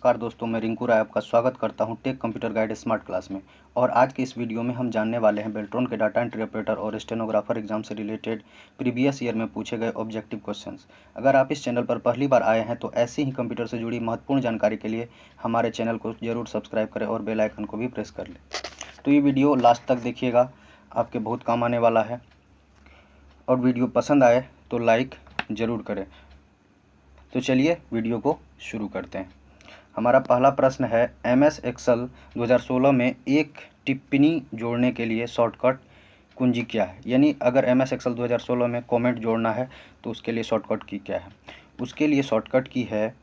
नमस्कार दोस्तों, मैं रिंकू राय आपका स्वागत करता हूं tech computer guide smart class में। और आज के इस वीडियो में हम जानने वाले हैं बेल्ट्रॉन के डाटा एंट्री ऑपरेटर और स्टेनोग्राफर एग्जाम से रिलेटेड प्रीवियस ईयर में पूछे गए ऑब्जेक्टिव क्वेश्चंस। अगर आप इस चैनल पर पहली बार आए हैं तो ऐसी ही कंप्यूटर से जुड़ी महत्वपूर्ण जानकारी के लिए हमारे चैनल को जरूर सब्सक्राइब करें और बेल आइकन को भी प्रेस कर लें। तो ये वीडियो लास्ट तक देखिएगा, आपके बहुत काम आने वाला है। और वीडियो पसंद आए तो लाइक ज़रूर करें। तो चलिए वीडियो को शुरू करते हैं। हमारा पहला प्रश्न है, MS एक्सेल 2016 में एक टिप्पणी जोड़ने के लिए शॉर्टकट कुंजी क्या है। यानी अगर MS एक्सेल 2016 में कमेंट जोड़ना है तो उसके लिए शॉर्टकट की क्या है। उसके लिए शॉर्टकट की है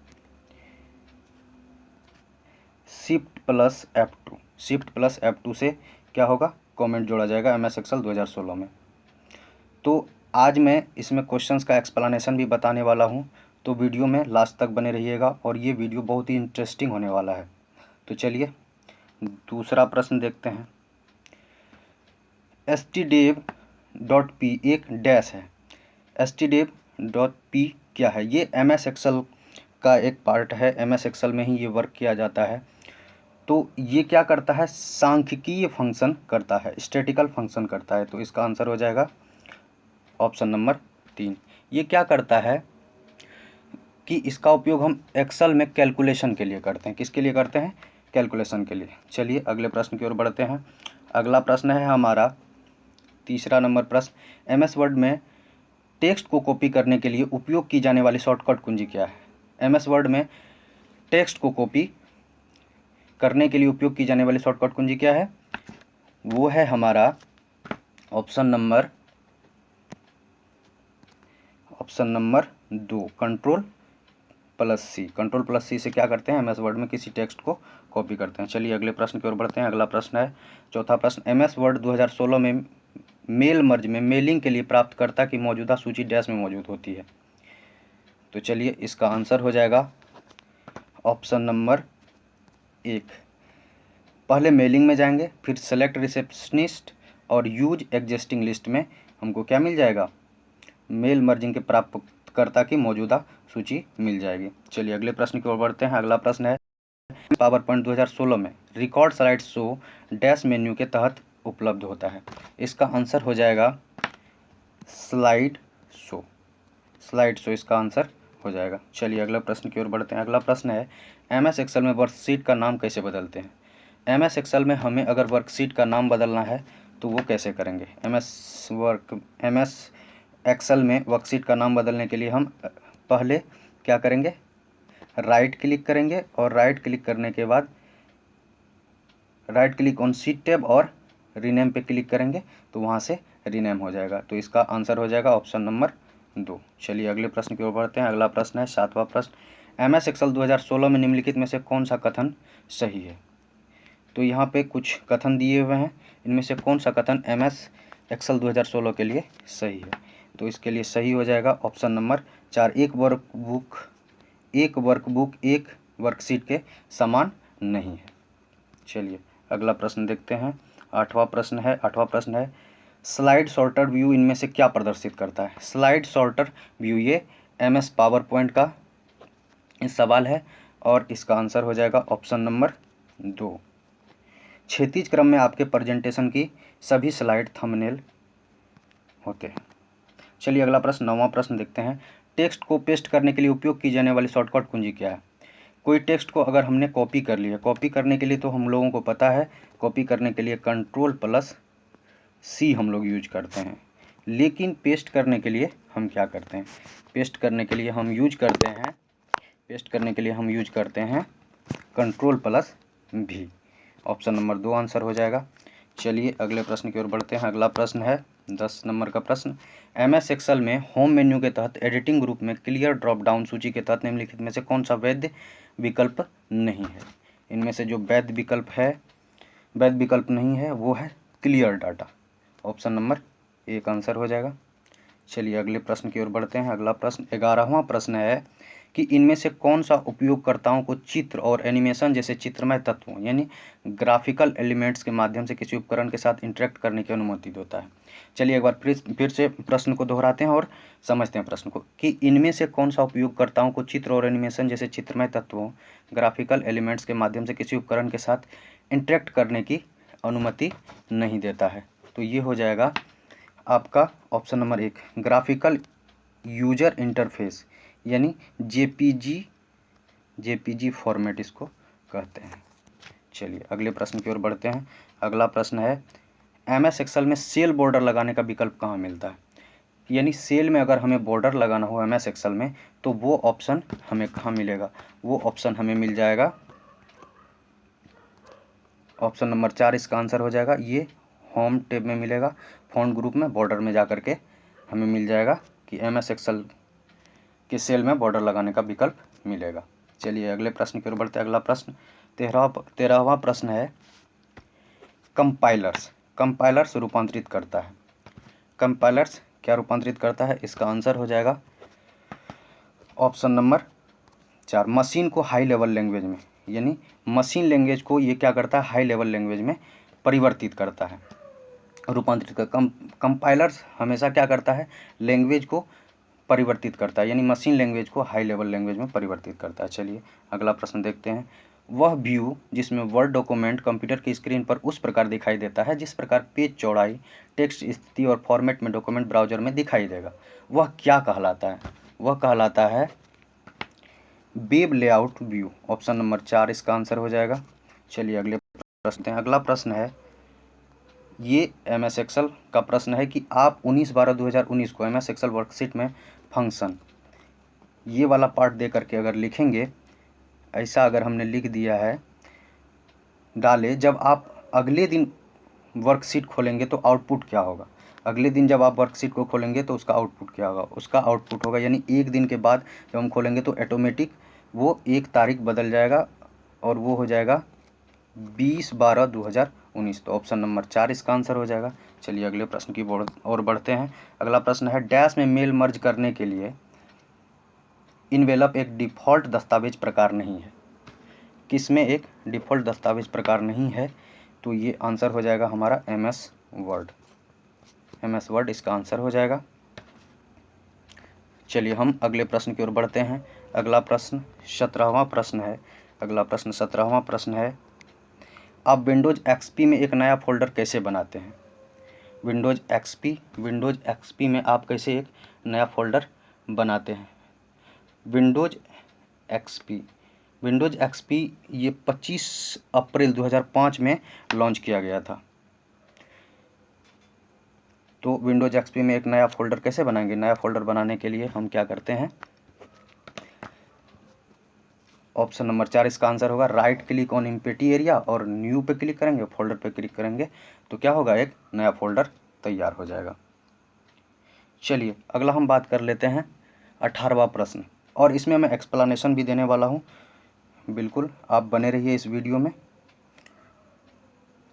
Shift+F2। Shift+F2 से क्या होगा, कमेंट जोड़ा जाएगा MS एक्सेल 2016 में। तो आज मैं इसमें क्वेश्चंस का एक्सप्लेनेशन भी बताने वाला हूँ, तो वीडियो में लास्ट तक बने रहिएगा और ये वीडियो बहुत ही इंटरेस्टिंग होने वाला है। तो चलिए दूसरा प्रश्न देखते हैं। stdev.p एक डैश है। stdev.p क्या है? ये MS एक्सेल का एक पार्ट है। MS एक्सेल में ही ये वर्क किया जाता है। तो ये क्या करता है, सांख्यिकीय फंक्शन करता है, स्टैटिकल फंक्शन करता है। तो इसका आंसर हो जाएगा ऑप्शन नंबर 3। ये क्या करता है कि इसका उपयोग हम एक्सेल में कैलकुलेशन के लिए करते हैं। किसके लिए करते हैं? कैलकुलेशन के लिए। चलिए अगले प्रश्न की ओर बढ़ते हैं। अगला प्रश्न है हमारा तीसरा नंबर प्रश्न, MS वर्ड में टेक्स्ट को कॉपी करने के लिए उपयोग की जाने वाली शॉर्टकट कुंजी क्या है। MS वर्ड में टेक्स्ट को कॉपी करने के लिए उपयोग की जाने वाली शॉर्टकट कुंजी क्या है? वो है हमारा ऑप्शन नंबर 2, Ctrl+C। Ctrl+C से क्या करते हैं, MS वर्ड में किसी टेक्स्ट को कॉपी करते हैं। चलिए अगले प्रश्न की ओर बढ़ते हैं। अगला प्रश्न है चौथा प्रश्न, MS वर्ड 2016 में मेल मर्ज में मेलिंग के लिए प्राप्तकर्ता की मौजूदा सूची डैश में मौजूद होती है। तो चलिए इसका आंसर हो जाएगा ऑप्शन नंबर 1। पहले मेलिंग में जाएंगे, फिर सेलेक्ट रिसेप्शनिस्ट और यूज एग्जिस्टिंग लिस्ट में हमको क्या मिल जाएगा, मेल मर्जिंग के प्राप्तकर्ता की मौजूदा सूची मिल जाएगी। चलिए अगले प्रश्न की ओर बढ़ते हैं। अगला प्रश्न है, पावर पॉइंट 2016 में record slide show dash menu के तहत उपलब्ध होता है। इसका आंसर हो जाएगा स्लाइड शो। इसका आंसर हो जाएगा। चलिए अगला प्रश्न की ओर बढ़ते हैं। अगला प्रश्न है, MS एक्सेल में वर्कशीट का नाम कैसे बदलते हैं। MS एक्सेल में हमें अगर वर्कशीट का नाम बदलना है तो वो कैसे करेंगे। MS एक्सेल में वर्कशीट का नाम बदलने के लिए हम पहले क्या करेंगे, राइट क्लिक करेंगे और राइट क्लिक करने के बाद right click on sheet tab और रीनेम पे क्लिक करेंगे तो वहाँ से रीनेम हो जाएगा। तो इसका आंसर हो जाएगा ऑप्शन नंबर 2। चलिए अगले प्रश्न की ओर बढ़ते हैं। अगला प्रश्न है सातवां प्रश्न, MS एक्सेल 2016 में निम्नलिखित में से कौन सा कथन सही है। तो यहाँ पे कुछ कथन दिए हुए हैं, इनमें से कौन सा कथन MS एक्सेल 2016 के लिए सही है। तो इसके लिए सही हो जाएगा ऑप्शन नंबर 4, एक वर्कबुक एक वर्कशीट के समान नहीं है। चलिए अगला प्रश्न देखते हैं। आठवां प्रश्न है, स्लाइड सॉर्टर व्यू इनमें से क्या प्रदर्शित करता है। स्लाइड सॉर्टर व्यू ये MS पावर पॉइंट का सवाल है और इसका आंसर हो जाएगा ऑप्शन नंबर 2। क्षैतिज क्रम में आपके प्रेजेंटेशन की सभी स्लाइड थंबनेल होते हैं। चलिए अगला प्रश्न, नौवां प्रश्न देखते हैं। टेक्स्ट को पेस्ट करने के लिए उपयोग की जाने वाली शॉर्टकट कुंजी क्या है। कोई टेक्स्ट को अगर हमने कॉपी कर लिया, कॉपी करने के लिए तो हम लोगों को पता है, कॉपी करने के लिए Ctrl+C हम लोग यूज करते हैं। लेकिन पेस्ट करने के लिए हम क्या करते हैं, पेस्ट करने के लिए हम यूज करते हैं Ctrl+V। ऑप्शन नंबर 2 आंसर हो जाएगा। चलिए अगले प्रश्न की ओर बढ़ते हैं। अगला प्रश्न है 10 नंबर का प्रश्न, MS एक्सेल में होम मेन्यू के तहत एडिटिंग ग्रुप में क्लियर ड्रॉप डाउन सूची के तहत निम्नलिखित में से कौन सा वैध विकल्प नहीं है। इनमें से जो वैध विकल्प नहीं है वो है clear data. Option number 1 answer हो जाएगा। चलिए अगले प्रश्न की ओर बढ़ते हैं। अगला प्रश्न 11वां प्रश्न है कि इनमें से कौन सा उपयोगकर्ताओं को चित्र और एनिमेशन जैसे चित्रमय तत्वों यानी ग्राफिकल एलिमेंट्स के माध्यम से किसी उपकरण के साथ इंटरेक्ट करने की अनुमति देता है। चलिए एक बार फिर से प्रश्न को दोहराते हैं और समझते हैं प्रश्न को कि इनमें से कौन सा उपयोगकर्ताओं को चित्र और एनिमेशन जैसे चित्रमय तत्वों ग्राफिकल एलिमेंट्स के माध्यम से किसी उपकरण के साथ इंटरेक्ट करने की अनुमति नहीं देता है। तो ये हो जाएगा आपका option number 1 graphical user interface यानी जेपीजी फॉर्मेट इसको कहते हैं। चलिए अगले प्रश्न की ओर बढ़ते हैं। अगला प्रश्न है एमएस एक्सेल में सेल बॉर्डर लगाने का विकल्प कहाँ मिलता है? यानी सेल में अगर हमें बॉर्डर लगाना हो एमएस एक्सेल में तो वो ऑप्शन हमें कहाँ मिलेगा? वो ऑप्शन हमें मिल जाएगा ऑप्शन नंबर 4 इसका आंसर हो जाएगा। ये होम टैब में मिलेगा, फ़ॉन्ट ग्रुप में बॉर्डर में जा करके हमें मिल जाएगा कि एमएस एक्सेल के सेल में बॉर्डर लगाने का विकल्प मिलेगा। चलिए अगले प्रश्न की ओर बढ़ते हैं। अगला प्रश्न 13वां प्रश्न है कंपाइलर्स रूपांतरित करता है। कंपाइलर्स क्या रूपांतरित करता है? इसका आंसर हो जाएगा ऑप्शन नंबर 4 मशीन को हाई लेवल लैंग्वेज में, यानी मशीन लैंग्वेज को ये क्या करता है? हाई लेवल लैंग्वेज में परिवर्तित करता है, रूपांतरित कर कंपाइलर्स हमेशा क्या करता है? लैंग्वेज को परिवर्तित करता है, यानी मशीन लैंग्वेज को हाई लेवल लैंग्वेज में परिवर्तित करता है। चलिए अगला प्रश्न देखते हैं। वह व्यू जिसमें वर्ड डॉक्यूमेंट कंप्यूटर की स्क्रीन पर उस प्रकार दिखाई देता है जिस प्रकार पेज चौड़ाई, टेक्स्ट स्थिति और फॉर्मेट में डॉक्यूमेंट ब्राउजर में दिखाई देगा, वह क्या कहलाता है? वह कहलाता है web layout view. Option number 4 इसका आंसर हो जाएगा। चलिए अगले प्रश्न हैं। अगला प्रश्न है ये एमएस एक्सेल का प्रश्न है कि आप 19/12/2019 को एमएस एक्सेल वर्कशीट में फंक्शन ये वाला पार्ट दे करके अगर लिखेंगे, ऐसा अगर हमने लिख दिया है डाले, जब आप अगले दिन वर्कशीट खोलेंगे तो आउटपुट क्या होगा? अगले दिन जब आप वर्कशीट को खोलेंगे तो उसका आउटपुट क्या होगा? उसका आउटपुट होगा यानी एक दिन के बाद जब हम खोलेंगे तो ऑटोमेटिक वो एक तारीख बदल जाएगा और वो हो जाएगा 20/12/2019। तो ऑप्शन नंबर 4 इसका आंसर हो जाएगा। चलिए अगले प्रश्न की ओर बढ़ते हैं। अगला प्रश्न है डैश में मेल मर्ज करने के लिए इनवेलप एक डिफ़ॉल्ट दस्तावेज प्रकार नहीं है। किसमें एक डिफ़ॉल्ट दस्तावेज प्रकार नहीं है? तो ये आंसर हो जाएगा हमारा एमएस वर्ड इसका आंसर हो जाएगा। चलिए हम अगले प्रश्न की ओर बढ़ते हैं। अगला प्रश्न 17वां प्रश्न है। अगला प्रश्न 17वां प्रश्न है आप विंडोज़ एक्सपी में एक नया फ़ोल्डर कैसे बनाते हैं? विंडोज़ एक्सपी में आप कैसे एक नया फ़ोल्डर बनाते हैं? विंडोज़ एक्सपी ये 25 अप्रैल 2005 में लॉन्च किया गया था। तो विंडोज़ एक्सपी में एक नया फ़ोल्डर कैसे बनाएंगे? नया फ़ोल्डर बनाने के लिए हम क्या करते हैं? ऑप्शन नंबर 4 इसका आंसर होगा। Right click on empty area और न्यू पे क्लिक करेंगे, फोल्डर पे क्लिक करेंगे तो क्या होगा? एक नया फ़ोल्डर तैयार हो जाएगा। चलिए अगला हम बात कर लेते हैं 18वां प्रश्न, और इसमें मैं एक्सप्लेनेशन भी देने वाला हूँ, बिल्कुल आप बने रहिए इस वीडियो में।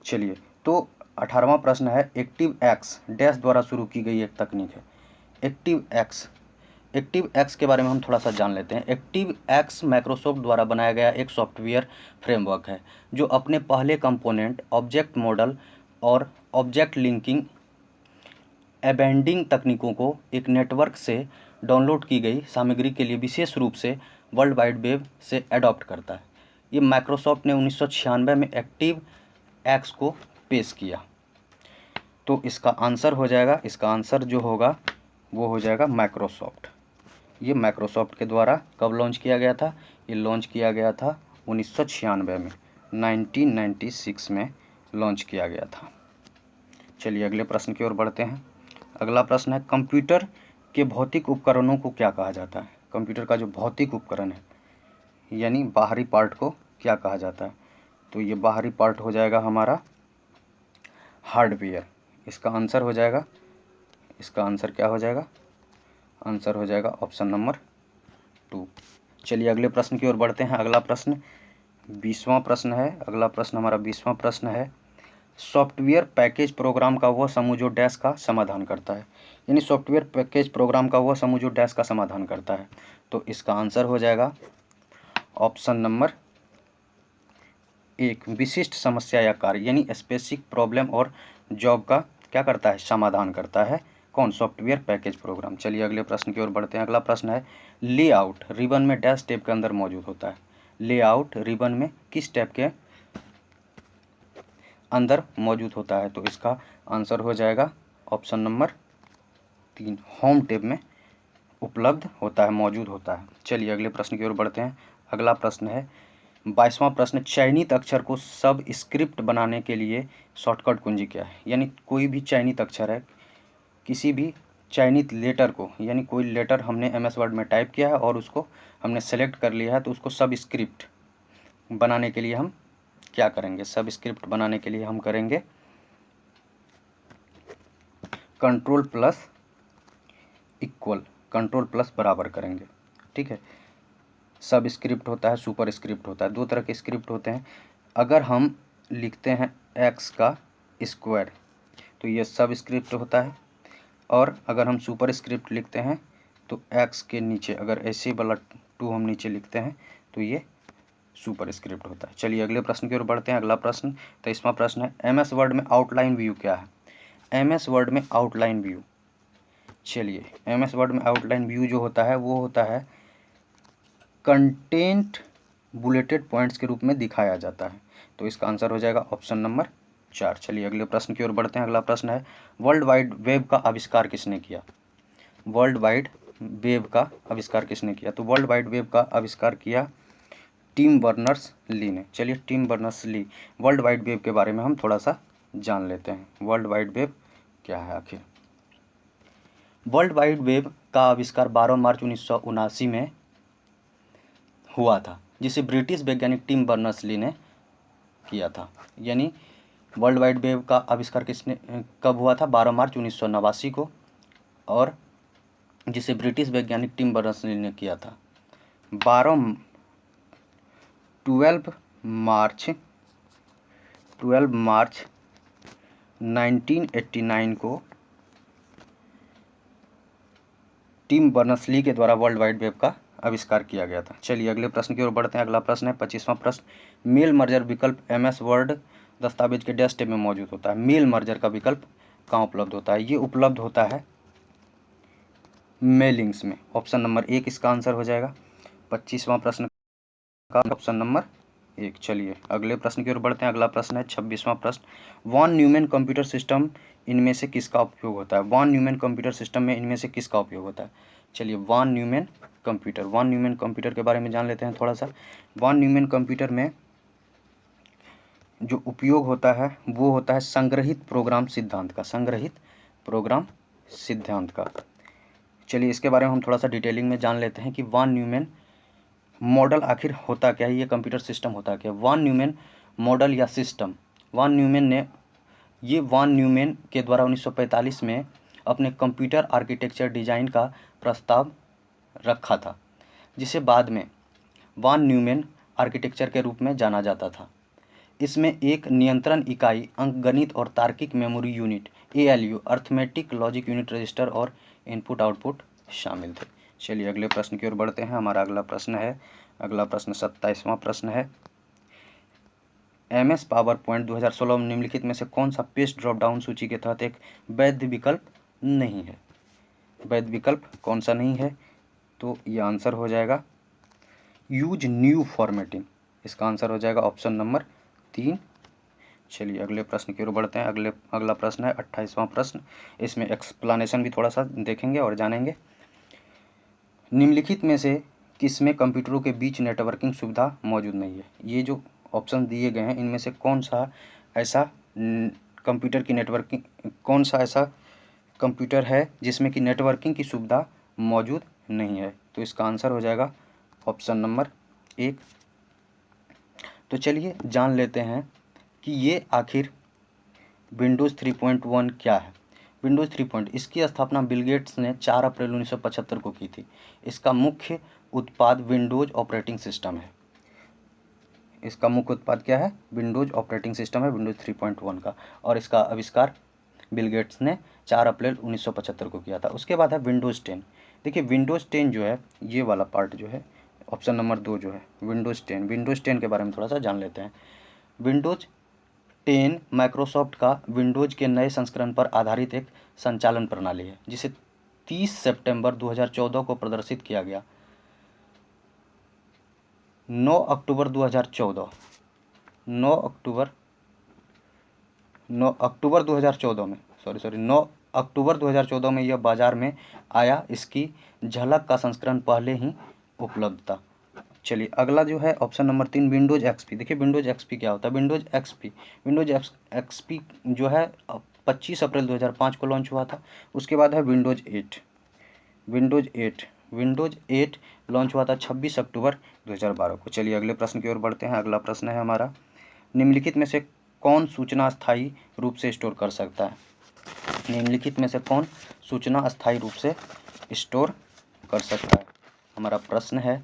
चलिए तो 18वां प्रश्न है एक्टिव एक्स डैश द्वारा शुरू की गई एक तकनीक है। एक्टिव एक्स के बारे में हम थोड़ा सा जान लेते हैं। एक्टिव एक्स माइक्रोसॉफ्ट द्वारा बनाया गया एक सॉफ्टवेयर फ्रेमवर्क है जो अपने पहले कंपोनेंट, ऑब्जेक्ट मॉडल और ऑब्जेक्ट लिंकिंग एबेंडिंग तकनीकों को एक नेटवर्क से डाउनलोड की गई सामग्री के लिए विशेष रूप से वर्ल्ड वाइड वेब से अडॉप्ट करता है। ये माइक्रोसॉफ्ट ने 1996 में एक्टिव एक्स को पेश किया। तो इसका आंसर हो जाएगा, इसका आंसर जो होगा वो हो जाएगा माइक्रोसॉफ्ट। ये माइक्रोसॉफ्ट के द्वारा कब लॉन्च किया गया था? ये लॉन्च किया गया था 1996 में, 1996 में लॉन्च किया गया था। चलिए अगले प्रश्न की ओर बढ़ते हैं। अगला प्रश्न है कंप्यूटर के भौतिक उपकरणों को क्या कहा जाता है? कंप्यूटर का जो भौतिक उपकरण है यानी बाहरी पार्ट को क्या कहा जाता है? तो ये बाहरी पार्ट हो जाएगा हमारा हार्डवेयर। इसका आंसर हो जाएगा, इसका आंसर क्या हो जाएगा? आंसर हो जाएगा ऑप्शन नंबर 2। चलिए अगले प्रश्न की ओर बढ़ते हैं। अगला प्रश्न 20वां प्रश्न है। अगला प्रश्न हमारा 20वां प्रश्न है सॉफ्टवेयर पैकेज प्रोग्राम का वह समूह जो डैश का समाधान करता है, यानी सॉफ्टवेयर पैकेज प्रोग्राम का वह समूह जो डैश का समाधान करता है। तो इसका आंसर हो जाएगा ऑप्शन नंबर 1, विशिष्ट समस्या या कार्य, यानी स्पेसिफिक प्रॉब्लम और जॉब का क्या करता है, समाधान करता है कौन, सॉफ्टवेयर पैकेज प्रोग्राम। चलिए अगले प्रश्न की ओर बढ़ते हैं। अगला प्रश्न है लेआउट रिबन में डैश टैब के अंदर मौजूद होता है। लेआउट रिबन में किस टैब के अंदर मौजूद होता है? तो इसका आंसर हो जाएगा ऑप्शन नंबर 3, होम टैब में उपलब्ध होता है, मौजूद होता है। चलिए अगले प्रश्न की ओर बढ़ते हैं। अगला प्रश्न है 22वां प्रश्न, चयनित अक्षर को सब स्क्रिप्ट बनाने के लिए शॉर्टकट कुंजी क्या है? यानी कोई भी चयनित अक्षर है, किसी भी चयनित लेटर को, यानी कोई लेटर हमने एमएस वर्ड में टाइप किया है और उसको हमने सेलेक्ट कर लिया है, तो उसको सब स्क्रिप्ट बनाने के लिए हम क्या करेंगे? सब स्क्रिप्ट बनाने के लिए हम करेंगे control plus equal, control plus बराबर करेंगे। ठीक है, सब स्क्रिप्ट होता है, सुपर स्क्रिप्ट होता है, दो तरह के स्क्रिप्ट होते हैं। अगर हम लिखते हैं एक्स का स्क्वायर तो ये सब स्क्रिप्ट होता है, और अगर हम सुपर स्क्रिप्ट लिखते हैं तो एक्स के नीचे अगर ऐसे वाला 2 हम नीचे लिखते हैं तो ये सुपर स्क्रिप्ट होता है। चलिए अगले प्रश्न की ओर बढ़ते हैं। अगला प्रश्न 23वां प्रश्न है एमएस वर्ड में आउटलाइन व्यू क्या है? एमएस वर्ड में आउटलाइन व्यू, चलिए एमएस वर्ड में आउटलाइन व्यू जो होता है वो होता है कंटेंट बुलेटेड पॉइंट्स के रूप में दिखाया जाता है। तो इसका आंसर हो जाएगा ऑप्शन नंबर 4। चलिए अगले प्रश्न की ओर बढ़ते हैं। अगला प्रश्न है वर्ल्ड वाइड वेब का आविष्कार किसने किया? वर्ल्ड वाइड वेब का आविष्कार किसने किया? तो वर्ल्ड वाइड वेब का आविष्कार किया टिम बर्नर्स ली ने। चलिए Tim Berners Lee, world wide web के बारे में हम थोड़ा सा जान लेते हैं। वर्ल्ड वाइड वेब क्या है आखिर? वर्ल्ड वाइड वेब का आविष्कार 12 मार्च 1979 में हुआ था, जिसे ब्रिटिश वैज्ञानिक टिम बर्नर्स ली ने किया था। यानी वर्ल्ड वाइड वेब का आविष्कार किसने कब हुआ था? 12 मार्च 1989 को, और जिसे ब्रिटिश वैज्ञानिक टिम बर्नर्स ली ने किया था। 12 मार्च 1989 को टिम बर्नर्स-ली के द्वारा वर्ल्ड वाइड वेब का आविष्कार किया गया था। चलिए अगले प्रश्न की ओर बढ़ते हैं। अगला प्रश्न है 25वां प्रश्न, मेल मर्जर विकल्प एमएस वर्ड दस्तावेज के डैश टैब में मौजूद होता है। मेल मर्जर का विकल्प कहाँ उपलब्ध होता है? ये उपलब्ध होता है मेलिंग्स में। ऑप्शन नंबर 1 इसका आंसर हो जाएगा 25वां प्रश्न का ऑप्शन नंबर 1। चलिए अगले प्रश्न की ओर बढ़ते हैं। अगला प्रश्न है 26वां प्रश्न, वॉन न्यूमैन कंप्यूटर सिस्टम इनमें से किसका उपयोग होता है? वॉन न्यूमैन कंप्यूटर सिस्टम में इनमें से किसका उपयोग होता है? चलिए वॉन न्यूमैन कंप्यूटर के बारे में जान लेते हैं थोड़ा सा। वॉन न्यूमैन कंप्यूटर में जो उपयोग होता है वो होता है संग्रहित प्रोग्राम सिद्धांत का, संग्रहित प्रोग्राम सिद्धांत का। चलिए इसके बारे में हम थोड़ा सा डिटेलिंग में जान लेते हैं कि वॉन न्यूमैन मॉडल आखिर होता क्या है, ये कंप्यूटर सिस्टम होता क्या है। वॉन न्यूमैन मॉडल या सिस्टम, वॉन न्यूमैन के द्वारा 1945 में अपने कंप्यूटर आर्किटेक्चर डिजाइन का प्रस्ताव रखा था, जिसे बाद में वॉन न्यूमैन आर्किटेक्चर के रूप में जाना जाता था। इसमें एक नियंत्रण इकाई, अंकगणित और तार्किक memory unit ALU, arithmetic logic unit register और इनपुट आउटपुट शामिल थे। चलिए अगले प्रश्न की ओर बढ़ते हैं। हमारा अगला प्रश्न 27वां प्रश्न है MS पावर पॉइंट 2016 में निम्नलिखित में से कौन सा पेस्ट ड्रॉप डाउन सूची के तहत एक वैध विकल्प नहीं है? वैध विकल्प कौन सा नहीं है? तो ये आंसर हो जाएगा यूज न्यू फॉर्मेटिंग। इसका आंसर हो जाएगा ऑप्शन नंबर 3। चलिए अगले प्रश्न की ओर बढ़ते हैं। अगला प्रश्न है 28वां प्रश्न, इसमें एक्सप्लेनेशन भी थोड़ा सा देखेंगे और जानेंगे। निम्नलिखित में से किसमें कंप्यूटरों के बीच नेटवर्किंग सुविधा मौजूद नहीं है? ये जो ऑप्शन दिए गए हैं इनमें से कौन सा ऐसा कंप्यूटर है जिसमें कि नेटवर्किंग की सुविधा मौजूद नहीं है? तो इसका आंसर हो जाएगा ऑप्शन नंबर 1। तो चलिए जान लेते हैं कि ये आखिर विंडोज़ 3.1 क्या है। विंडोज़ 3. इसकी स्थापना बिल गेट्स ने 4 अप्रैल 1975 को की थी। इसका मुख्य उत्पाद विंडोज़ ऑपरेटिंग सिस्टम है। इसका मुख्य उत्पाद क्या है? विंडोज़ ऑपरेटिंग सिस्टम है, विंडोज़ 3.1 का, और इसका आविष्कार बिल गेट्स ने 4 अप्रैल 1975 को किया था। उसके बाद है विंडोज़ 10। देखिए विंडोज़ 10 जो है, ये वाला पार्ट जो है, ऑप्शन नंबर 2 जो है विंडोज़ 10 के बारे में थोड़ा सा जान लेते हैं। विंडोज़ 10 माइक्रोसॉफ्ट का विंडोज़ के नए संस्करण पर आधारित एक संचालन प्रणाली है, जिसे 30 सितंबर 2014 को प्रदर्शित किया गया। 9 अक्टूबर 2014 9 अक्टूबर 2014 में 9 अक्टूबर 2014 में यह बाजार में आया। इसकी झलक का संस्करण पहले ही उपलब्ध था। चलिए अगला जो है ऑप्शन नंबर 3 विंडोज़ एक्सपी। देखिए विंडोज़ एक्सपी क्या होता है? विंडोज़ एक्सपी जो है 25 अप्रैल 2005 को लॉन्च हुआ था। उसके बाद है विंडोज़ 8 लॉन्च हुआ था 26 अक्टूबर 2012 को। चलिए अगले प्रश्न की ओर बढ़ते हैं। अगला प्रश्न है हमारा, निम्नलिखित में से कौन सूचना अस्थायी रूप से स्टोर कर सकता है? निम्नलिखित में से कौन सूचना अस्थायी रूप से स्टोर कर सकता है, हमारा प्रश्न है।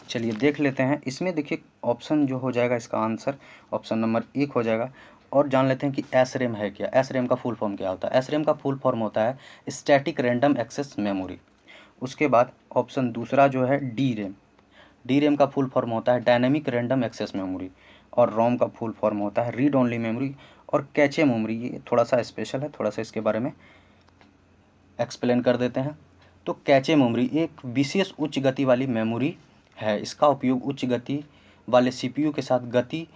चलिए देख लेते हैं। इसमें देखिए ऑप्शन जो हो जाएगा, इसका आंसर ऑप्शन नंबर 1 हो जाएगा। और जान लेते हैं कि एसरेम है क्या। एसरेम का फुल फॉर्म क्या होता है? एसरेम का फुल फॉर्म होता है स्टैटिक रैंडम एक्सेस मेमोरी। उसके बाद ऑप्शन दूसरा जो है डी रैम का फुल फॉर्म होता है डायनेमिक रैंडम एक्सेस मेमोरी। और रोम का फुल फॉर्म होता है रीड ओनली मेमोरी। और कैचे मेमोरी, ये थोड़ा सा स्पेशल है, थोड़ा सा इसके बारे में एक्सप्लेन कर देते हैं। तो कैचे मेमोरी एक विशेष उच्च गति वाली मेमोरी है। इसका उपयोग उच्च गति वाले सीपीयू के साथ गति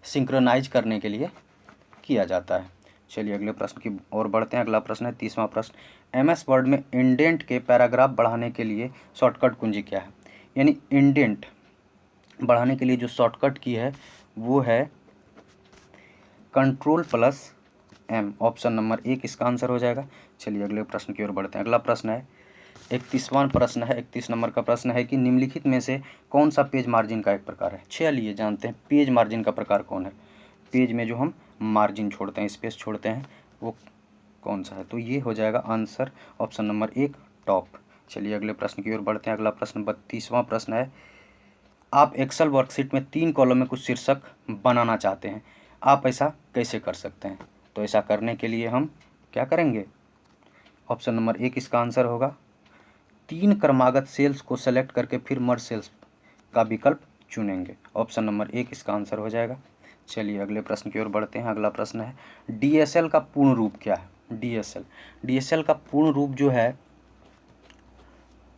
सिंक्रोनाइज करने के लिए किया जाता है। चलिए अगले प्रश्न की ओर बढ़ते हैं। अगला प्रश्न है 30वां प्रश्न, एमएस वर्ड में इंडेंट के पैराग्राफ बढ़ाने के लिए शॉर्टकट कुंजी क्या है? यानी इंडेंट बढ़ाने के लिए जो शॉर्टकट की है वो है Ctrl+M। ऑप्शन नंबर 1 इसका आंसर हो जाएगा। चलिए अगले प्रश्न की ओर बढ़ते हैं। अगला प्रश्न है 31वां प्रश्न है, 31 नंबर का प्रश्न है कि निम्नलिखित में से कौन सा पेज मार्जिन का एक प्रकार है? चलिए जानते हैं पेज मार्जिन का प्रकार कौन है। पेज में जो हम मार्जिन छोड़ते हैं, स्पेस छोड़ते हैं, वो कौन सा है? तो ये हो जाएगा आंसर ऑप्शन नंबर 1 टॉप। चलिए अगले प्रश्न की ओर बढ़ते हैं। अगला प्रश्न 32वां प्रश्न है, आप एक्सेल वर्कशीट में 3 कॉलम में कुछ शीर्षक बनाना चाहते हैं, आप ऐसा कैसे कर सकते हैं? तो ऐसा करने के लिए हम क्या करेंगे? ऑप्शन नंबर 1 इसका आंसर होगा 3 क्रमागत सेल्स को सेलेक्ट करके फिर मर्ज सेल्स का विकल्प चुनेंगे। ऑप्शन नंबर 1 इसका आंसर हो जाएगा। चलिए अगले प्रश्न की ओर बढ़ते हैं। अगला प्रश्न है डीएसएल का पूर्ण रूप क्या है? डीएसएल का पूर्ण रूप जो है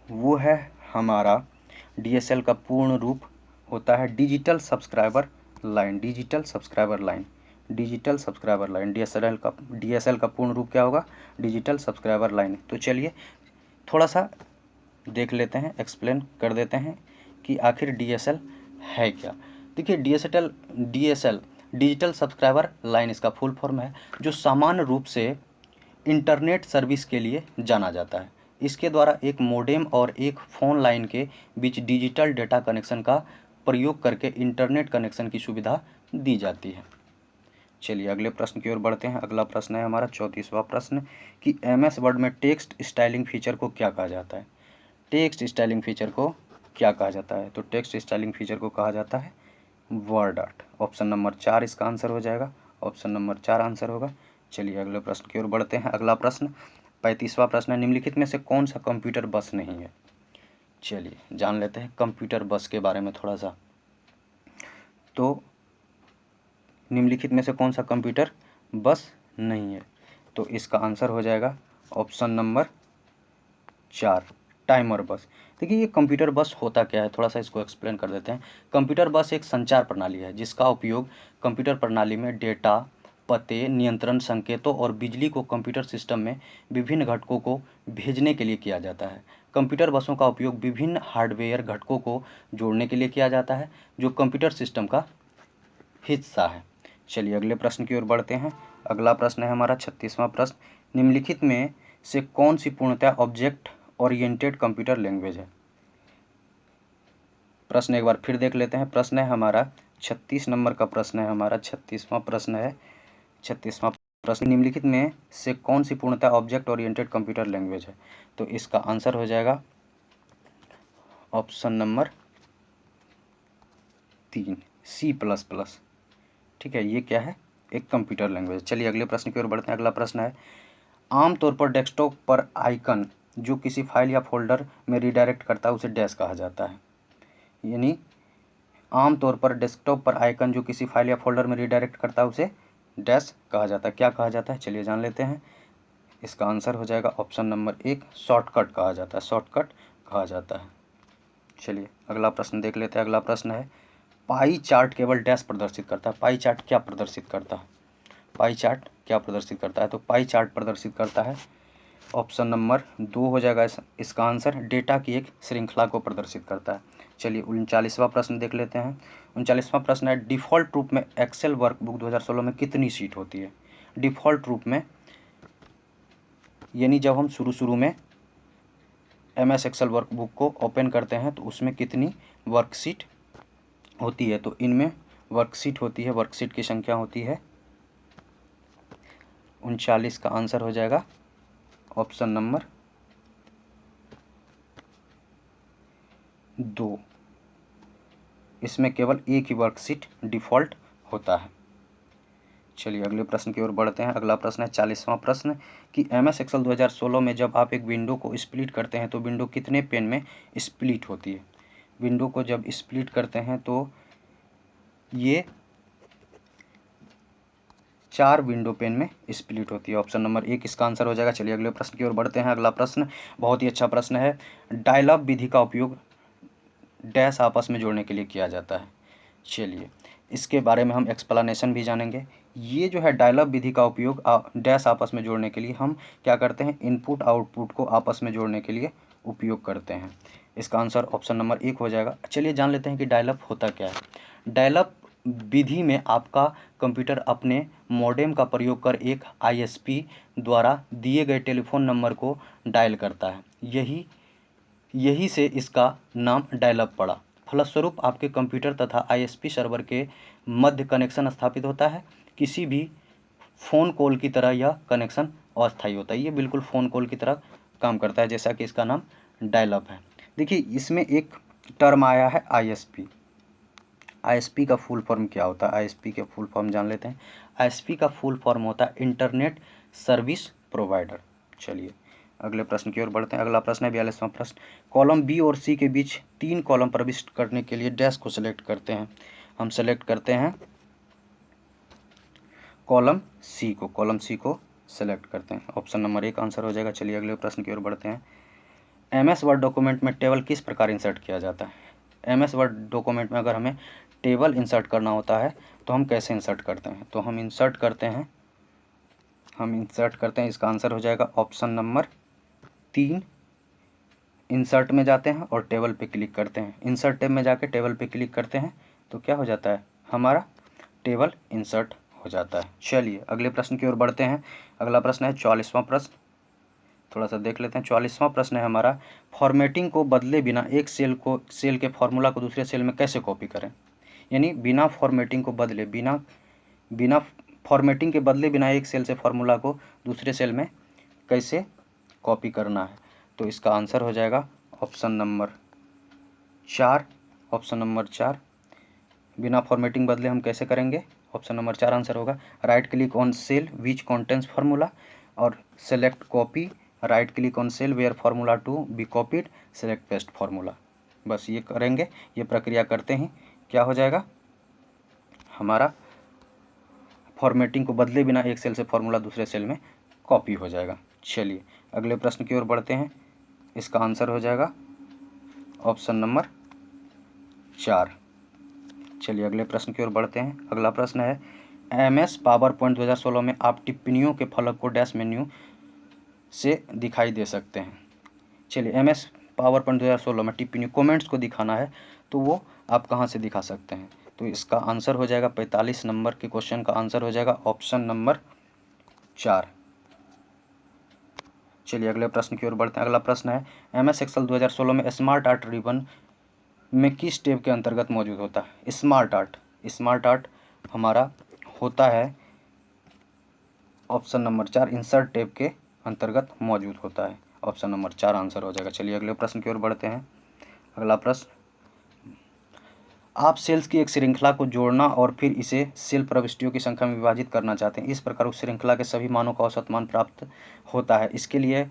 वो है हमारा, डीएसएल का पूर्ण रूप होता है डिजिटल सब्सक्राइबर लाइन। डीएसएल का पूर्ण रूप क्या होगा? Digital subscriber line. तो चलिए थोड़ा सा देख लेते हैं, एक्सप्लेन कर देते हैं कि आखिर डीएसएल है क्या। देखिए डीएसएल डिजिटल सब्सक्राइबर लाइन इसका फुल फॉर्म है, जो सामान्य रूप से इंटरनेट सर्विस के लिए जाना जाता है। इसके द्वारा एक मोडेम और एक फ़ोन लाइन के बीच डिजिटल डेटा कनेक्शन का प्रयोग करके इंटरनेट कनेक्शन की सुविधा दी जाती है। चलिए अगले प्रश्न की ओर बढ़ते हैं। अगला प्रश्न है हमारा 34वां प्रश्न कि एमएस वर्ड में टेक्स्ट स्टाइलिंग फीचर को क्या कहा जाता है? टेक्स्ट स्टाइलिंग फीचर को क्या कहा जाता है? तो टेक्स्ट स्टाइलिंग फीचर को कहा जाता है वर्ड आर्ट। ऑप्शन नंबर 4 इसका आंसर हो जाएगा। ऑप्शन नंबर 4 आंसर होगा। चलिए अगले प्रश्न की ओर बढ़ते हैं। अगला प्रश्न 35वां प्रश्न है, निम्नलिखित में से कौन सा कंप्यूटर बस नहीं है? चलिए जान लेते हैं कंप्यूटर बस के बारे में थोड़ा सा। तो निम्नलिखित में से कौन सा कंप्यूटर बस नहीं है? तो इसका आंसर हो जाएगा ऑप्शन नंबर 4 टाइमर बस। देखिए ये कंप्यूटर बस होता क्या है, थोड़ा सा इसको एक्सप्लेन कर देते हैं। कंप्यूटर बस एक संचार प्रणाली है जिसका उपयोग कंप्यूटर प्रणाली में डेटा, पते, नियंत्रण संकेतों और बिजली को कंप्यूटर सिस्टम में विभिन्न घटकों को भेजने के लिए किया जाता है। कंप्यूटर बसों का उपयोग विभिन्न हार्डवेयर घटकों को जोड़ने के लिए किया जाता है जो कंप्यूटर सिस्टम का हिस्सा है। चलिए अगले प्रश्न की ओर बढ़ते हैं। अगला प्रश्न है हमारा 36वां प्रश्न, निम्नलिखित में से कौन सी पूर्णतः ऑब्जेक्ट ओरिएंटेड कंप्यूटर लैंग्वेज है? प्रश्न एक बार फिर देख लेते हैं। प्रश्न है हमारा 36 नंबर का प्रश्न है हमारा 36वां प्रश्न है। 36वां प्रश्न, निम्नलिखित में से कौन सी पूर्णतः ऑब्जेक्ट ओरिएंटेड कंप्यूटर लैंग्वेज है? तो इसका आंसर हो जाएगा option number 3 C plus plus. ठीक है, ये क्या है, एक कंप्यूटर लैंग्वेज। चलिए अगले प्रश्न की ओर बढ़ते हैं। अगला प्रश्न है, आमतौर पर डेस्कटॉप पर आइकन जो किसी फाइल या फोल्डर में रिडायरेक्ट करता है उसे डैश कहा जाता है। यानी आमतौर पर डेस्कटॉप पर आइकन जो किसी फाइल या फोल्डर में रिडायरेक्ट करता है उसे डैश कहा जाता है। क्या कहा जाता है, चलिए जान लेते हैं। इसका आंसर हो जाएगा ऑप्शन नंबर 1, शॉर्टकट कहा जाता है, शॉर्टकट कहा जाता है। चलिए अगला प्रश्न देख लेते हैं। अगला प्रश्न है, पाई चार्ट केवल डैश प्रदर्शित करता है। पाई चार्ट क्या प्रदर्शित करता है, पाई चार्ट क्या प्रदर्शित करता है, तो पाई चार्ट प्रदर्शित करता है ऑप्शन नंबर 2 हो जाएगा इसका आंसर, डेटा की एक श्रृंखला को प्रदर्शित करता है। चलिए 39वां प्रश्न देख लेते हैं। 39वां प्रश्न है, डिफ़ॉल्ट रूप में एक्सेल वर्कबुक 2016 में कितनी सीट होती है। डिफ़ॉल्ट रूप में यानी जब हम शुरू में MS एक्सेल वर्कबुक को ओपन करते हैं तो उसमें कितनी वर्कशीट होती है, तो इनमें वर्कशीट होती है, वर्कशीट की संख्या होती है 39। का आंसर हो जाएगा ऑप्शन नंबर 2। इसमें केवल एक ही वर्कशीट डिफ़ॉल्ट होता है। चलिए अगले प्रश्न की ओर बढ़ते हैं। अगला प्रश्न है 40वां प्रश्न कि MS एक्सेल 2016 में जब आप एक विंडो को स्प्लिट करते हैं तो विंडो कितने पेन में स्प्लिट होती है। विंडो को जब स्प्लिट करते हैं तो ये 4 विंडो पेन में स्प्लिट होती है। ऑप्शन नंबर 1 इसका आंसर हो जाएगा। चलिए अगले प्रश्न की ओर बढ़ते हैं। अगला प्रश्न बहुत ही अच्छा प्रश्न है, डायल अप विधि का उपयोग डैश आपस में जोड़ने के लिए किया जाता है। चलिए इसके बारे में हम एक्सप्लेनेशन भी जानेंगे। ये जो है डायल अप विधि का उपयोग डैश आपस में जोड़ने के लिए हम क्या करते हैं, इनपुट आउटपुट को आपस में जोड़ने के लिए उपयोग करते हैं। इसका आंसर ऑप्शन नंबर 1 हो जाएगा। चलिए जान लेते हैं कि डायल अप होता क्या है। डायल अप विधि में आपका कंप्यूटर अपने मॉडेम का प्रयोग कर एक ISP द्वारा दिए गए टेलीफोन नंबर को डायल करता है। यही से इसका नाम डायल अप पड़ा। फलस्वरूप आपके कंप्यूटर तथा ISP सर्वर के मध्य कनेक्शन स्थापित होता है। किसी भी फ़ोन कॉल की तरह यह कनेक्शन अस्थायी होता है। ये बिल्कुल फ़ोन कॉल की तरह काम करता है, जैसा कि इसका नाम डायल अप है। देखिए इसमें एक टर्म आया है ISP। ISP का फुल फॉर्म क्या होता है, ISP के फुल फॉर्म जान लेते हैं। ISP का फुल फॉर्म होता है इंटरनेट सर्विस प्रोवाइडर। चलिए अगले प्रश्न की ओर बढ़ते हैं। अगला प्रश्न है 42वां प्रश्न, कॉलम B और C के बीच 3 कॉलम प्रविष्ट करने के लिए डैश को सेलेक्ट करते हैं। हम सेलेक्ट करते हैं कॉलम C को सेलेक्ट करते हैं। ऑप्शन नंबर 1 आंसर हो जाएगा। चलिए अगले प्रश्न की ओर बढ़ते हैं। MS वर्ड डॉक्यूमेंट में टेबल किस प्रकार इंसर्ट किया जाता है। MS वर्ड डॉक्यूमेंट में अगर हमें टेबल इंसर्ट करना होता है तो हम कैसे इंसर्ट करते हैं, तो हम इंसर्ट करते हैं, इसका आंसर हो जाएगा ऑप्शन नंबर 3। इंसर्ट में जाते हैं और टेबल पे क्लिक करते हैं। इंसर्ट टैब में जाके टेबल पे क्लिक करते हैं तो क्या हो जाता है, हमारा टेबल इंसर्ट हो जाता है। चलिए अगले प्रश्न की ओर बढ़ते हैं। अगला प्रश्न है 44वां प्रश्न, थोड़ा सा देख लेते हैं। 44वां प्रश्न है हमारा, फॉर्मेटिंग को बदले बिना एक सेल के फॉर्मूला को दूसरे सेल में कैसे कॉपी करें। यानी बिना फॉर्मेटिंग के बदले बिना एक सेल से फॉर्मूला को दूसरे सेल में कैसे कॉपी करना है, तो इसका आंसर हो जाएगा ऑप्शन नंबर 4। ऑप्शन नंबर 4 बिना फॉर्मेटिंग बदले हम कैसे करेंगे, ऑप्शन नंबर 4 आंसर होगा। Right click on cell which contains formula और select copy, right click on cell where formula to be copied, select paste formula. बस ये करेंगे, ये प्रक्रिया करते ही क्या हो जाएगा, हमारा फॉर्मेटिंग को बदले बिना एक सेल से फार्मूला दूसरे सेल में कॉपी हो जाएगा। चलिए अगले प्रश्न की ओर बढ़ते हैं। इसका आंसर हो जाएगा ऑप्शन नंबर 4। चलिए अगले प्रश्न की ओर बढ़ते हैं। अगला प्रश्न है, MS पावर पॉइंट 2016 में आप टिप्पणियों के फलक को डैश मेन्यू से दिखाई दे सकते हैं। चलिए MS पावर पॉइंट 2016 में टिप्पणी कमेंट्स को दिखाना है तो वो आप कहाँ से दिखा सकते हैं, तो इसका आंसर हो जाएगा 45 नंबर के क्वेश्चन का आंसर हो जाएगा ऑप्शन नंबर 4। चलिए अगले प्रश्न की ओर बढ़ते हैं। अगला प्रश्न है, MS एक्सेल 2016 में स्मार्ट आर्ट रिबन में किस टैब के अंतर्गत मौजूद होता है। स्मार्ट आर्ट हमारा होता है ऑप्शन नंबर 4 इंसर्ट टैब के अंतर्गत मौजूद होता है। ऑप्शन नंबर 4 आंसर हो जाएगा। चलिए अगले प्रश्न की ओर बढ़ते हैं। अगला प्रश्न, आप सेल्स की एक श्रृंखला को जोड़ना और फिर इसे सेल प्रविष्टियों की संख्या में विभाजित करना चाहते हैं। इस प्रकार उस श्रृंखला के सभी मानों का औसत मान प्राप्त होता है। इसके लिए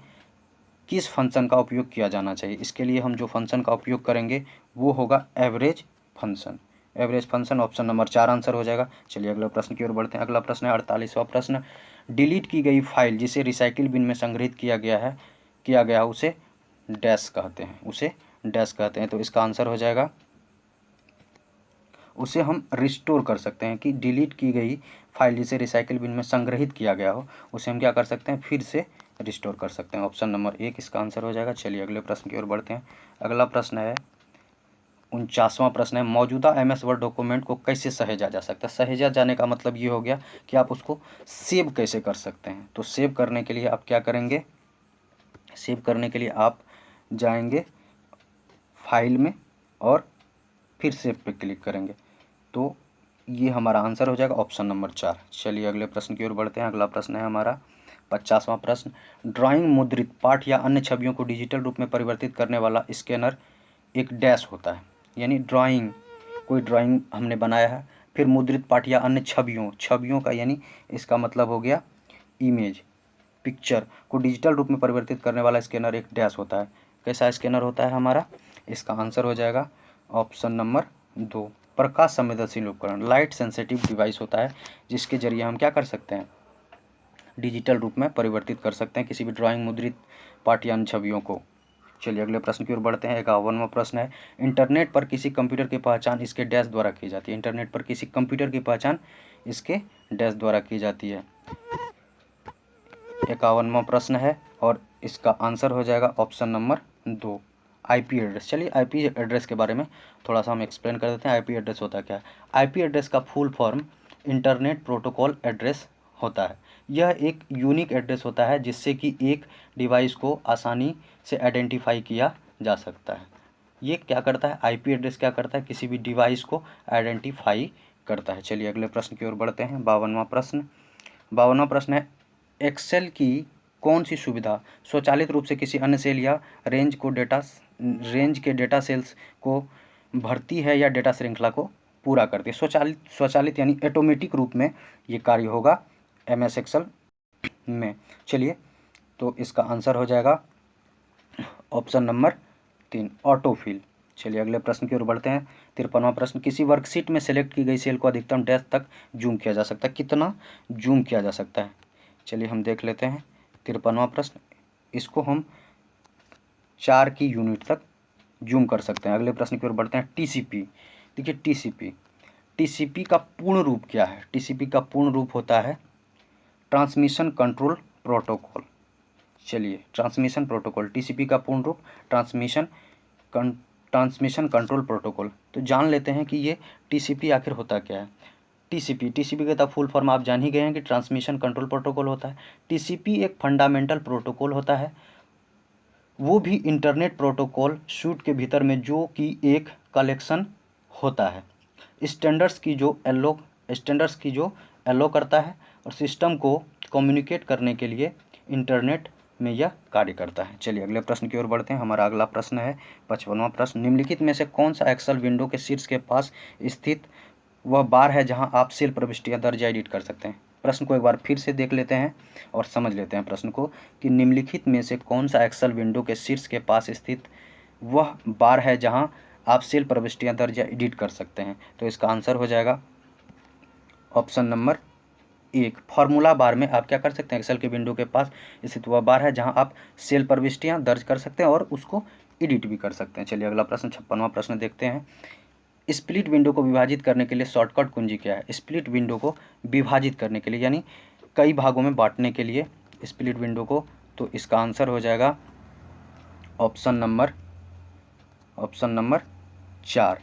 किस फंक्शन का उपयोग किया जाना चाहिए? इसके लिए हम जो फंक्शन का उपयोग करेंगे वो होगा average function. Average function option number 4 answer हो जाएगा। चलिए अगले प्रश्न की ओर बढ़ते हैं। अगला प्रश्न है 48वां प्रश्न। डिलीट की गई फाइल जिसे रिसाइकिल बिन में संग्रहित किया गया उसे डैश कहते हैं, उसे डैश कहते हैं। तो इसका आंसर हो जाएगा, उसे हम रिस्टोर कर सकते हैं कि डिलीट की गई फाइल जिसे रिसाइकिल बिन में संग्रहित किया गया हो उसे हम क्या कर सकते हैं, फिर से रिस्टोर कर सकते हैं। ऑप्शन नंबर 1 इसका आंसर हो जाएगा। चलिए अगले प्रश्न की ओर बढ़ते हैं। अगला प्रश्न है 49वां प्रश्न है, मौजूदा MS वर्ड डॉक्यूमेंट को कैसे सहेजा जा सकता है? सहेजा जाने का मतलब ये हो गया कि आप उसको सेव कैसे कर सकते हैं। तो सेव करने के लिए आप क्या करेंगे, सेव करने के लिए आप जाएंगे फाइल में और फिर सेव पे क्लिक करेंगे। तो ये हमारा आंसर हो जाएगा ऑप्शन नंबर 4। चलिए अगले प्रश्न की ओर बढ़ते हैं। अगला प्रश्न है हमारा 50वां प्रश्न। ड्राइंग, मुद्रित पाठ या अन्य छवियों को डिजिटल रूप में परिवर्तित करने वाला स्कैनर एक डैश होता है। यानी ड्राइंग, कोई ड्राइंग हमने बनाया है, फिर मुद्रित पाठ या अन्य छवियों का, यानी इसका मतलब हो गया इमेज, पिक्चर को डिजिटल रूप में परिवर्तित करने वाला स्कैनर एक डैश होता है। कैसा स्कैनर होता है हमारा? इसका आंसर हो जाएगा ऑप्शन नंबर 2, प्रकाश संवेदनशील उपकरण, लाइट सेंसिटिव डिवाइस होता है, जिसके जरिए हम क्या कर सकते हैं, डिजिटल रूप में परिवर्तित कर सकते हैं किसी भी ड्राइंग, मुद्रित पाठ या अन्य छवियों को। चलिए अगले प्रश्न की ओर बढ़ते हैं। 51वां प्रश्न है, इंटरनेट पर किसी कंप्यूटर की पहचान इसके डैश द्वारा की जाती है। इंटरनेट पर किसी कंप्यूटर की पहचान इसके डैश द्वारा की जाती है। 51वां प्रश्न है और इसका आंसर हो जाएगा ऑप्शन नंबर 2, IP एड्रेस। चलिए IP एड्रेस के बारे में थोड़ा सा हम एक्सप्लेन कर देते हैं। IP एड्रेस होता क्या है? IP एड्रेस का full form internet protocol address होता है। यह एक यूनिक एड्रेस होता है जिससे कि एक डिवाइस को आसानी से आइडेंटिफाई किया जा सकता है। ये क्या करता है, IP एड्रेस क्या करता है, किसी भी डिवाइस को आइडेंटिफाई करता है। चलिए अगले प्रश्न की ओर बढ़ते हैं। 52वां प्रश्न है, एक्सेल की कौन सी सुविधा स्वचालित रूप से किसी अन्य सेल या रेंज के डेटा सेल्स को भरती है या डेटा श्रृंखला को पूरा करती है? स्वचालित यानी ऑटोमेटिक रूप में ये कार्य होगा MS एक्सेल में। चलिए तो इसका आंसर हो जाएगा ऑप्शन नंबर 3, ऑटोफिल। चलिए अगले प्रश्न की ओर बढ़ते हैं। 53वां प्रश्न, किसी वर्कशीट में सेलेक्ट की गई सेल को अधिकतम डैश तक जूम किया जा सकता है? कितना जूम किया जा सकता है? चलिए हम देख लेते हैं। 53वां प्रश्न, इसको हम 4 की यूनिट तक जूम कर सकते हैं। अगले प्रश्न की ओर बढ़ते हैं। TCP, देखिए TCP का पूर्ण रूप क्या है? TCP का पूर्ण रूप होता है ट्रांसमिशन कंट्रोल प्रोटोकॉल। चलिए ट्रांसमिशन प्रोटोकॉल, TCP का पूर्ण रूप ट्रांसमिशन कंट्रोल प्रोटोकॉल। तो जान लेते हैं कि ये TCP आखिर होता क्या है। TCP का फुल फॉर्म आप जान ही गए हैं कि ट्रांसमिशन कंट्रोल प्रोटोकॉल होता है। TCP एक फंडामेंटल प्रोटोकॉल होता है, वो भी इंटरनेट प्रोटोकॉल सूट के भीतर में, जो कि एक कलेक्शन होता है स्टैंडर्ड्स की जो एलो करता है और सिस्टम को कम्युनिकेट करने के लिए इंटरनेट में यह कार्य करता है। चलिए अगले प्रश्न की ओर बढ़ते हैं। हमारा अगला प्रश्न है 55वां प्रश्न, निम्नलिखित में से कौन सा एक्सेल विंडो के शीर्ष के पास स्थित वह बार है जहां आप सेल प्रविष्टियां दर्ज या एडिट कर सकते हैं? प्रश्न को एक बार फिर से देख लेते हैं और समझ लेते हैं प्रश्न को कि निम्नलिखित में से कौन सा एक्सेल विंडो के शीर्ष के पास स्थित वह बार है जहां आप सेल प्रविष्टियां दर्ज या एडिट कर सकते हैं? तो इसका आंसर हो जाएगा ऑप्शन नंबर 1, फार्मूला बार में आप क्या कर सकते हैं, एक्सेल के विंडो के पास स्थित वह बार है जहां आप सेल प्रविष्टियां दर्ज कर सकते हैं और उसको एडिट भी कर सकते हैं। चलिए अगला प्रश्न 56वां प्रश्न देखते हैं। स्प्लिट विंडो को विभाजित करने के लिए शॉर्टकट कुंजी क्या है? स्प्लिट विंडो को विभाजित करने के लिए यानी कई भागों में बांटने के लिए स्प्लिट विंडो को, तो इसका आंसर हो जाएगा option number 4,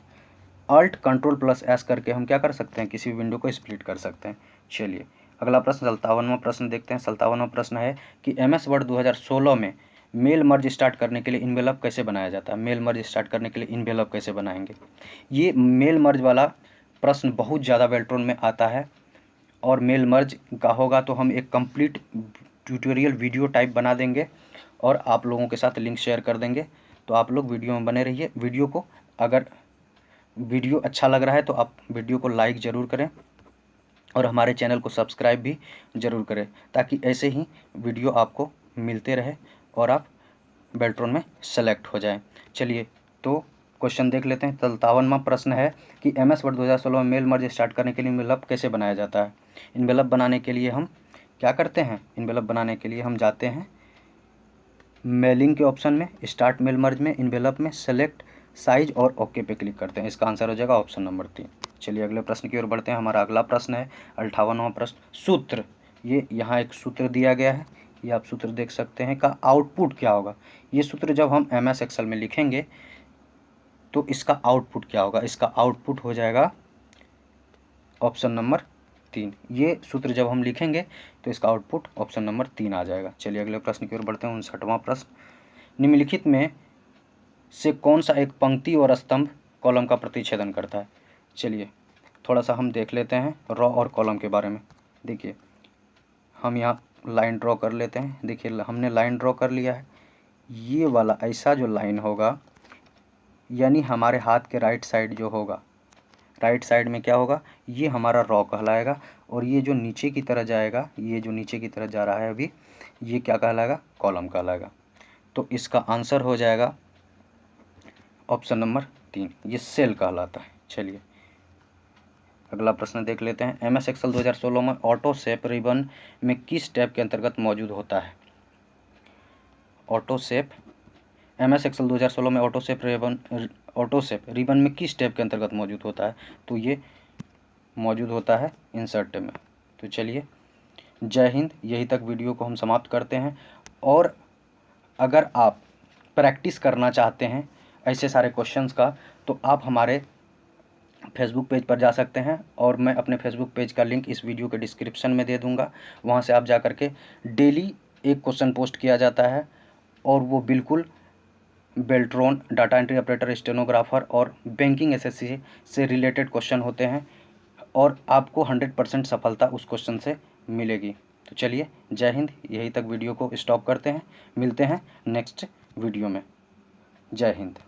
alt control plus S करके हम क्या कर सकते हैं, किसी विंडो को स्प्लिट कर सकते हैं। चलिए अगला प्रश्न 57वां प्रश्न देखते हैं। 57वां प्रश्न है कि MS वर्ड 2016 में मेल मर्ज स्टार्ट करने के लिए इन्वेलप कैसे बनाया जाता है? मेल मर्ज स्टार्ट करने के लिए इन्वेलप कैसे बनाएंगे? ये मेल मर्ज वाला प्रश्न बहुत ज़्यादा वेल्ट्रॉन में आता है और मेल मर्ज का होगा तो हम एक कंप्लीट ट्यूटोरियल वीडियो टाइप बना देंगे और आप लोगों के साथ लिंक शेयर कर देंगे। तो आप लोग वीडियो में बने रहिए। वीडियो को अगर वीडियो अच्छा लग रहा है तो आप वीडियो को लाइक ज़रूर करें और हमारे चैनल को सब्सक्राइब भी ज़रूर करें, ताकि ऐसे ही वीडियो आपको मिलते रहे और आप बेल्ट्रॉन में सेलेक्ट हो जाएं। चलिए तो क्वेश्चन देख लेते हैं। 57वां प्रश्न है कि MS वर्ड 2016 में मेल मर्ज स्टार्ट करने के लिए इन्वेलप कैसे बनाया जाता है। इन्वेलप बनाने के लिए हम क्या करते हैं, इन्वेलप बनाने के लिए हम जाते हैं मेलिंग के ऑप्शन में, स्टार्ट मेल मर्ज में, इन्वेलप में, सेलेक्ट साइज और ओके पे क्लिक करते हैं। इसका आंसर हो जाएगा ऑप्शन नंबर 3। चलिए अगले प्रश्न की ओर बढ़ते हैं। हमारा अगला प्रश्न है 58वां प्रश्न, सूत्र। ये यहाँ एक सूत्र दिया गया है, ये आप सूत्र देख सकते हैं, का आउटपुट क्या होगा। ये सूत्र जब हम MS एक्सेल में लिखेंगे तो इसका आउटपुट क्या होगा, इसका आउटपुट हो जाएगा ऑप्शन नंबर 3। ये सूत्र जब हम लिखेंगे तो इसका आउटपुट ऑप्शन नंबर 3 आ जाएगा। चलिए अगले प्रश्न की ओर बढ़ते हैं। 59वां प्रश्न, निम्नलिखित में से कौन सा एक पंक्ति और स्तंभ कॉलम का प्रतिच्छेदन करता है। चलिए थोड़ा सा हम देख लेते हैं रॉ और कॉलम के बारे में। देखिए हम यहाँ लाइन ड्रॉ कर लेते हैं। देखिए हमने लाइन ड्रॉ कर लिया है। ये वाला ऐसा जो लाइन होगा, यानी हमारे हाथ के राइट साइड जो होगा, राइट साइड में क्या होगा, ये हमारा रॉ कहलाएगा। और ये जो नीचे की तरह जाएगा, ये जो नीचे की तरह जा रहा है अभी, ये क्या कहलाएगा, कॉलम कहलाएगा। तो इसका आंसर हो जाएगा ऑप्शन नंबर 3, ये सेल कहलाता है। चलिए अगला प्रश्न देख लेते हैं। MS एक्सेल 2016 में ऑटो शेप रिबन में किस टैब के अंतर्गत मौजूद होता है। ऑटो शेप, MS एक्सेल 2016 में ऑटो शेप रिबन में किस टैब के अंतर्गत मौजूद होता है। तो ये मौजूद होता है इंसर्ट टैब में। तो चलिए जय हिंद, यही तक वीडियो को हम समाप्त करते हैं। और अगर आप प्रैक्टिस करना चाहते हैं ऐसे सारे क्वेश्चंस का, तो आप हमारे फेसबुक पेज पर जा सकते हैं, और मैं अपने फेसबुक पेज का लिंक इस वीडियो के डिस्क्रिप्शन में दे दूंगा। वहां से आप जा कर के डेली एक क्वेश्चन पोस्ट किया जाता है, और वो बिल्कुल Beltron, data entry operator, stenographer और बैंकिंग SSC से रिलेटेड क्वेश्चन होते हैं, और आपको 100% सफलता उस क्वेश्चन से मिलेगी। तो चलिए जय हिंद, यही तक वीडियो को स्टॉप करते हैं। मिलते हैं नेक्स्ट वीडियो में। जय हिंद।